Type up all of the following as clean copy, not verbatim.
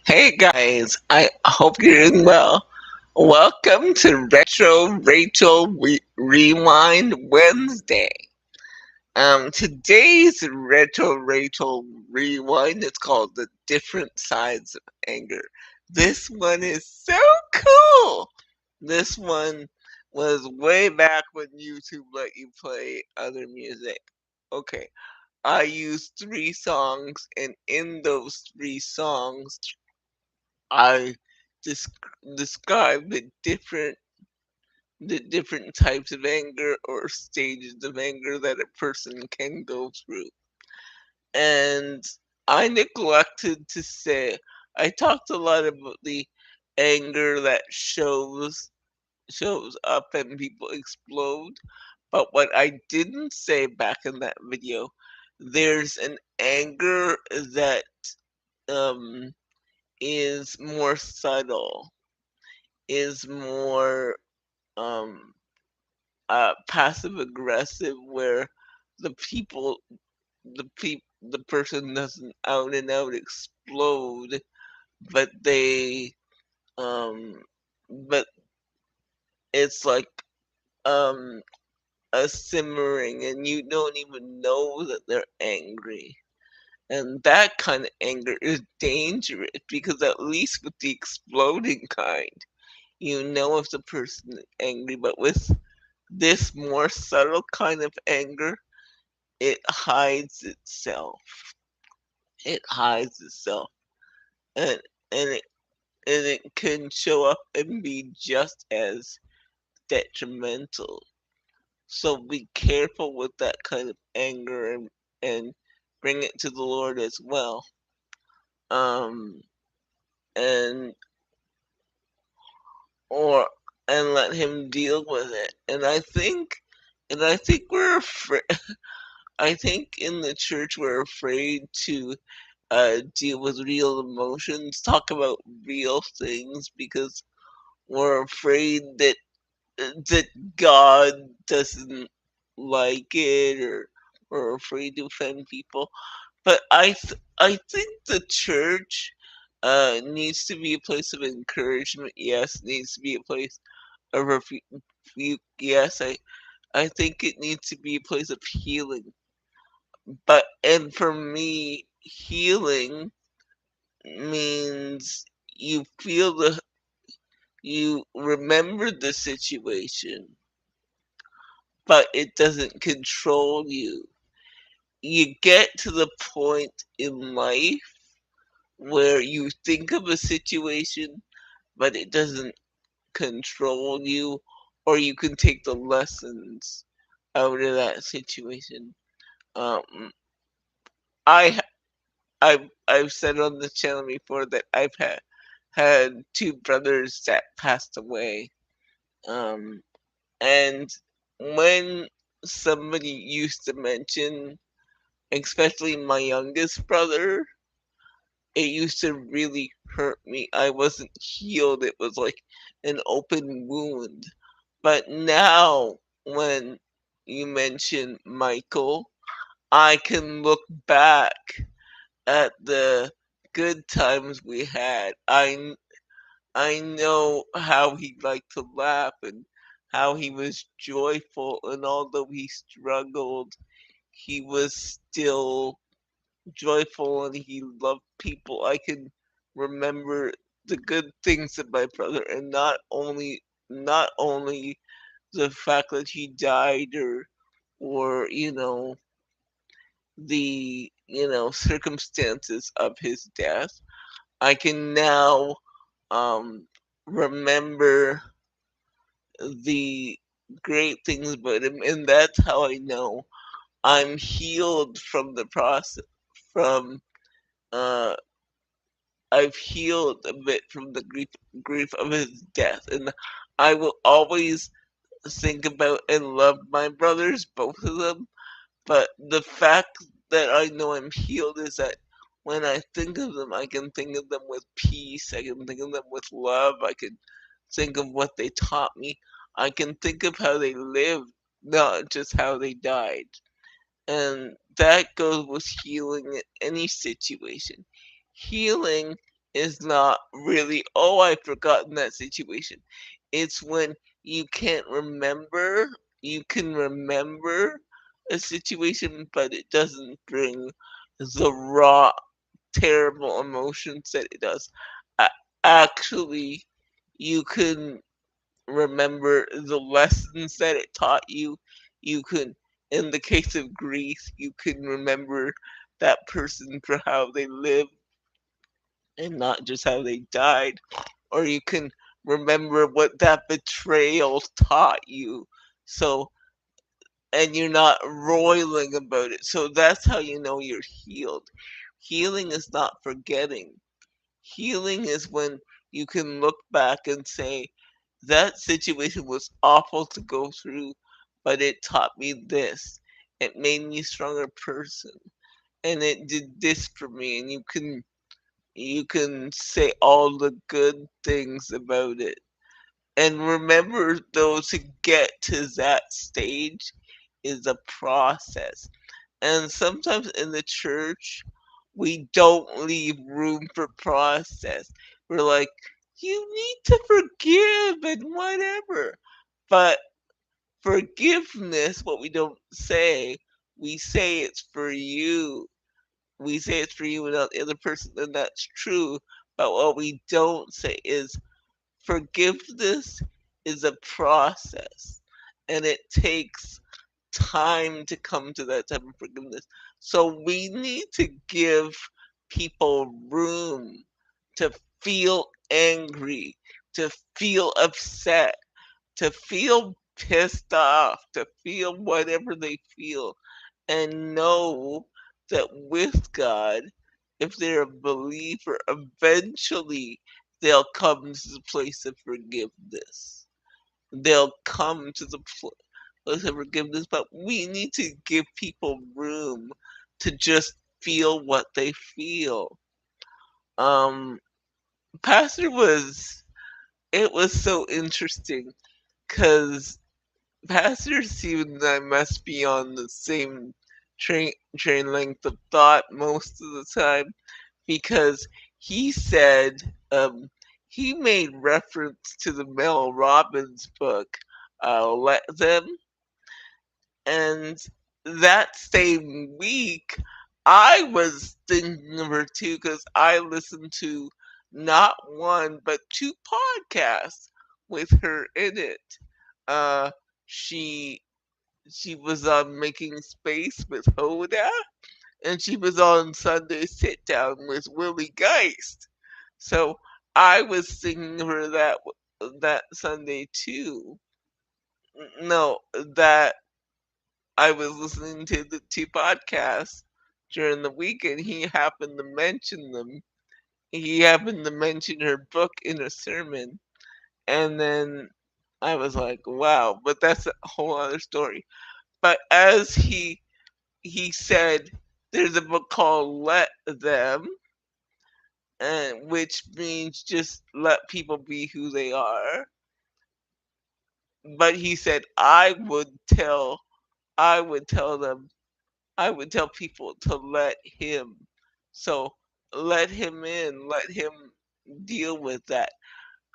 Hey guys, I hope you're doing well. Welcome to Retro Rachel Rewind Wednesday. Today's Retro Rachel Rewind is called The Different Sides of Anger. This one is so cool. This one was way back when YouTube let you play other music. Okay, I used three songs, and in those three songs, I describe the different types of anger or stages of anger that a person can go through. And I neglected to say I talked a lot about the anger that shows up and people explode. But what I didn't say back in that video, there's an anger that um is more subtle, is more um passive aggressive, where the people the person doesn't out and out explode, but they um but it's like um a simmering, and you don't even know that they're angry. And that kind of anger is dangerous, because at least with the exploding kind, you know if the person is angry. But with this more subtle kind of anger, it hides itself. It hides itself, and and it and it can show up and be just as detrimental. So be careful with that kind of anger, and bring it to the Lord as well. Um and or and let him deal with it. And I think we're afraid. I think in the church we're afraid to deal with real emotions, talk about real things, because we're afraid that God doesn't like it, or we're afraid to offend people. But I think the church needs to be a place of encouragement. Yes, needs to be a place of refuge. Yes, I think it needs to be a place of healing. And for me, healing means you feel you remember the situation, but it doesn't control you. You get to the point in life where you think of a situation, but it doesn't control you, or you can take the lessons out of that situation. Um, I I've said on the channel before that I've had two brothers that passed away. Um, and when somebody used to mention, especially my youngest brother, it used to really hurt me. I wasn't healed. It was like an open wound. But now, when you mention Michael, I can look back at the good times we had. I know how he liked to laugh, and how he was joyful, and although he struggled, he was still joyful, and he loved people. I can remember the good things of my brother, and not only the fact that he died, or the circumstances of his death. I can now remember the great things about him, and that's how I know I'm healed from the process. From uh, I've healed a bit from the grief of his death, and I will always think about and love my brothers, both of them. But the fact that I know I'm healed is that when I think of them, I can think of them with peace. I can think of them with love. I can think of what they taught me. I can think of how they lived, not just how they died. And that goes with healing in any situation. Healing is not really, oh, I've forgotten that situation. It's when you can't remember, you can remember a situation, but it doesn't bring the raw, terrible emotions that it does. A- Actually, you can remember the lessons that it taught you. You can, in the case of grief, you can remember that person for how they lived and not just how they died. Or you can remember what that betrayal taught you. So, and you're not roiling about it. So that's how you know you're healed. Healing is not forgetting. Healing is when you can look back and say, that situation was awful to go through, but it taught me this. It made me a stronger person. And it did this for me. And you can say all the good things about it. And remember, though, to get to that stage is a process. And sometimes in the church, we don't leave room for process. We're like, you need to forgive and whatever. But forgiveness, what we don't say, we say it's for you. We say it's for you and not the other person, and that's true. But what we don't say is forgiveness is a process, and it takes time to come to that type of forgiveness. So we need to give people room to feel angry, to feel upset, to feel pissed off, to feel whatever they feel, and know that with God, if they're a believer, eventually they'll come to the place of forgiveness. They'll come to the place of forgiveness, but we need to give people room to just feel what they feel. Um, Pastor was, it was so interesting because Pastor Steven and I must be on the same train length of thought most of the time because he said he made reference to the Mel Robbins book, Let Them, and that same week I was thinking of her too because I listened to not one but two podcasts with her in it. Uh, she she was on Making Space with Hoda, and she was on Sunday Sit Down with Willie Geist. So I was singing her that Sunday too. No, that I was listening to the two podcasts during the weekend. He happened to mention them. He happened to mention her book in a sermon, and then I was like, "Wow!" But that's a whole other story. But as he said, there's a book called Let Them, and which means just let people be who they are. But he said, I would tell them, I would tell people to let him. So let him in, let him deal with that.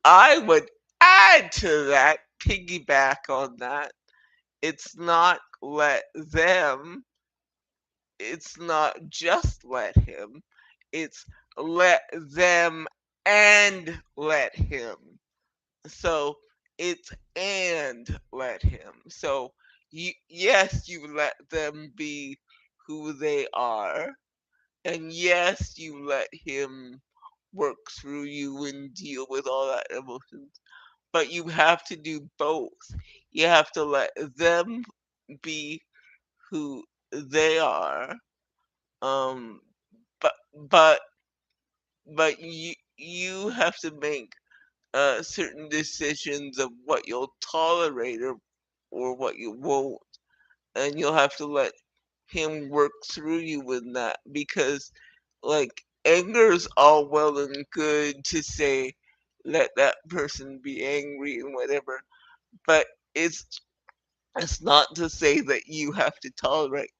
I would add to that, piggyback on that. It's not let them, it's not just let him, it's let them and let him. So it's and let him. So yes, you let them be who they are, and yes, you let him work through you and deal with all that emotions. But you have to do both. You have to let them be who they are, um, but but you have to make certain decisions of what you'll tolerate or what you won't, and you'll have to let him work through you with that because, like, anger is all well and good to say, let that person be angry and whatever, but it's not to say that you have to tolerate.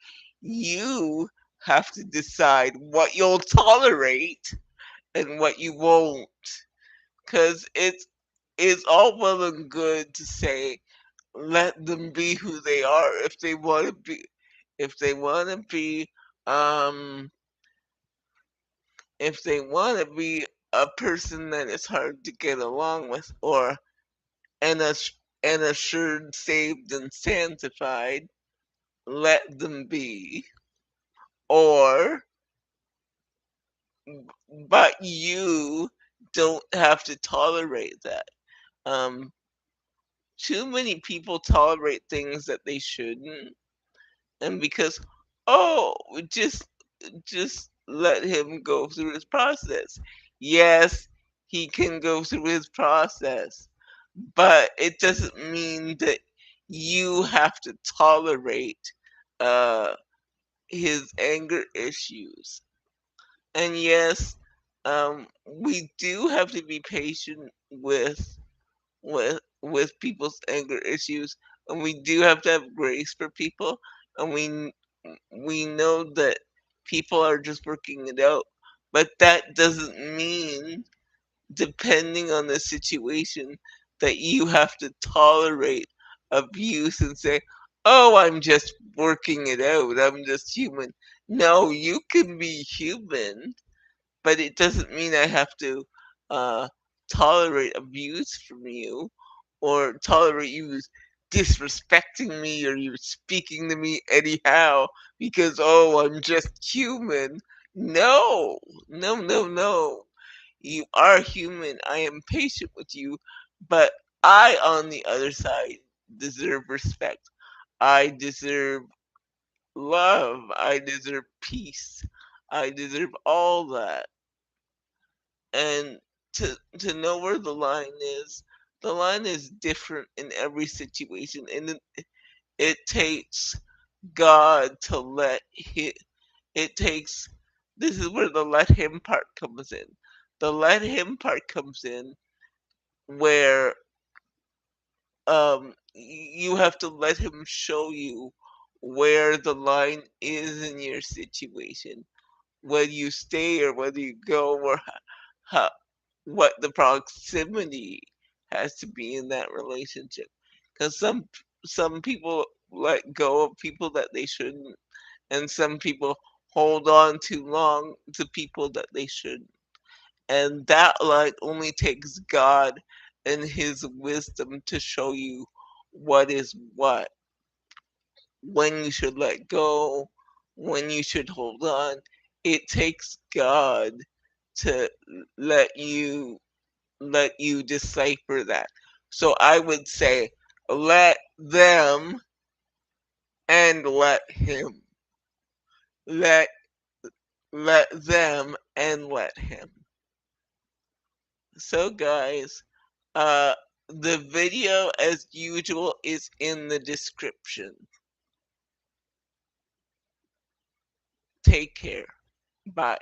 You have to decide what you'll tolerate and what you won't. Because it's all well and good to say, let them be who they are. If they want to be, um, if they want to be a person that is hard to get along with, or an, an assured, saved, and sanctified, let them be. Or, but you don't have to tolerate that. Um, Too many people tolerate things that they shouldn't, and because, oh, just let him go through his process. Yes, he can go through his process, but it doesn't mean that you have to tolerate uh, his anger issues. And yes, we do have to be patient with people's anger issues, and we do have to have grace for people, and we know that people are just working it out, but that doesn't mean, depending on the situation, that you have to tolerate abuse and say, oh, I'm just working it out, I'm just human. No, you can be human, but it doesn't mean I have to uh, tolerate abuse from you, or tolerate you disrespecting me, or you speaking to me anyhow because, oh, I'm just human. No, no, no, no. You are human. I am patient with you, but I, on the other side, deserve respect. I deserve love. I deserve peace. I deserve all that. And to know where the line is different in every situation, and it takes God to it takes, this is where the let him part comes in. The let him part comes in where you have to let him show you where the line is in your situation, whether you stay or whether you go, or how, what the proximity has to be in that relationship. Because some people let go of people that they shouldn't, and some people hold on too long to people that they shouldn't. And that like only takes God and his wisdom to show you what is what, when you should let go, when you should hold on. It takes God to let you let you decipher that. So I would say, let them and let him. Let let them and let him. So guys, uh the video as usual is in the description. Take care. Bye.